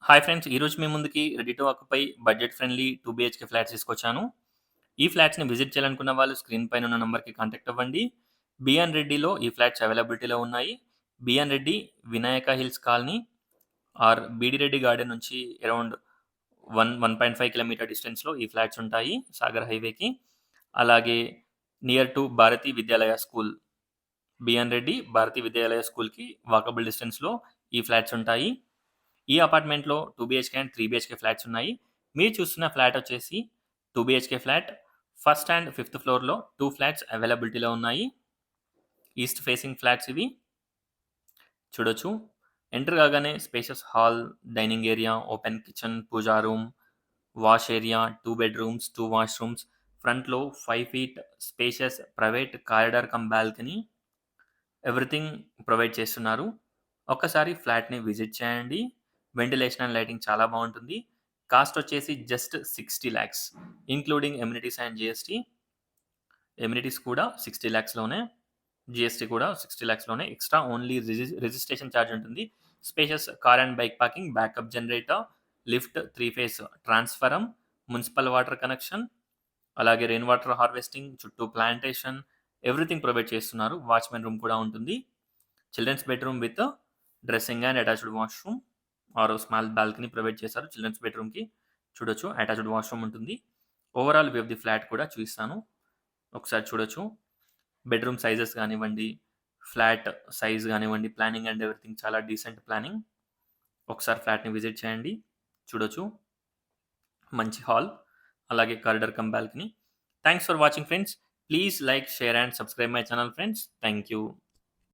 Hi friends! ఈరోజు మీ ముందుకి ready to occupy budget friendly 2 BHK flats తీసుకొచ్చాను. ఈ ఫ్లాట్స్‌ని విజిట్ చేయాలనుకున్న వాళ్ళు స్క్రీన్ పైన ఉన్న నంబర్‌కి కాంటాక్ట్ అవ్వండి. బిఎన్ రెడ్డిలో ఈ ఫ్లాట్స్ అవైలబిలిటీలో ఉన్నాయి. B N Reddy, Vinayaka hills colony R B D Reddy garden నుంచి అరౌండ్ 1.5 కిలోమీటర్ డిస్టెన్స్‌లో ఈ ఫ్లాట్స్ ఉంటాయి సాగర్ హైవేకి. అలాగే near to Bharati Vidyalaya school, B N Reddy Bharati Vidyalaya స్కూల్‌కి వాకబుల్ డిస్టెన్స్‌లో ఈ ఫ్లాట్స్ ఉంటాయి. ఈ అపార్ట్మెంట్‌లో 2 బీహెచ్‌కే అండ్ 3 బీహెచ్‌కే ఫ్లాట్స్ ఉన్నాయి. మీరు చూస్తున్న ఫ్లాట్ వచ్చేసి 2 BHK flat. First and fifth ఫ్లోర్‌లో 2 ఫ్లాట్స్ అవైలబిలిటీలో ఉన్నాయి. ఈస్ట్ ఫేసింగ్ ఫ్లాట్స్ ఇవి. చూడొచ్చు. ఎంటర్ కాగానే spacious hall, dining area, open kitchen, pooja room, wash area, 2 bedrooms, 2 washrooms, ఫ్రంట్‌లో 5 feet spacious private corridor cum balcony, everything provide చేస్తున్నారు. ఒక్కసారి ఫ్లాట్‌ని విజిట్ చేయండి. వెంటిలేషన్ అండ్ లైటింగ్ చాలా బావుంటుంది. కాస్ట్ వచ్చేసి just 60 lakhs including amenities and GST. Amenities కూడా 60 లాక్స్‌లోనే. జీఎస్టీ కూడా 60 లాక్స్‌లోనే. ఎక్స్‌ట్రా ఓన్లీ రిజిస్ట్రేషన్ ఛార్జ్ ఉంటుంది. Spacious car and bike parking, backup generator, lift, 3 face ట్రాన్స్‌ఫారమ్, municipal water connection, అలాగే రెయిన్ వాటర్ హార్వెస్టింగ్, చుట్టూ ప్లాంటేషన్, ఎవ్రీథింగ్ ప్రొవైడ్ చేస్తున్నారు. వాచ్‌మెన్ రూమ్ కూడా ఉంటుంది. Childrens bedroom with dressing and attached washroom are small balcony provide చేశారు childrens బెడ్‌రూమ్‌కి. చూడొచ్చు, attached washroom ఉంటుంది. Overall view of the flat కూడా చూపిస్తాను. ఒకసారి చూడొచ్చు. బెడ్‌రూమ్ సైజెస్ గానివ్వండి, ఫ్లాట్ సైజ్ గానివ్వండి, ప్లానింగ్ అండ్ ఎవ్రీథింగ్ చాలా డీసెంట్ ప్లానింగ్. ఒకసారి ఫ్లాట్‌ని విజిట్ చేయండి. చూడొచ్చు. మంచి హాల్, అలాగే corridor cum balcony. Thanks for watching friends. Please like, share and subscribe my channel friends. Thank you.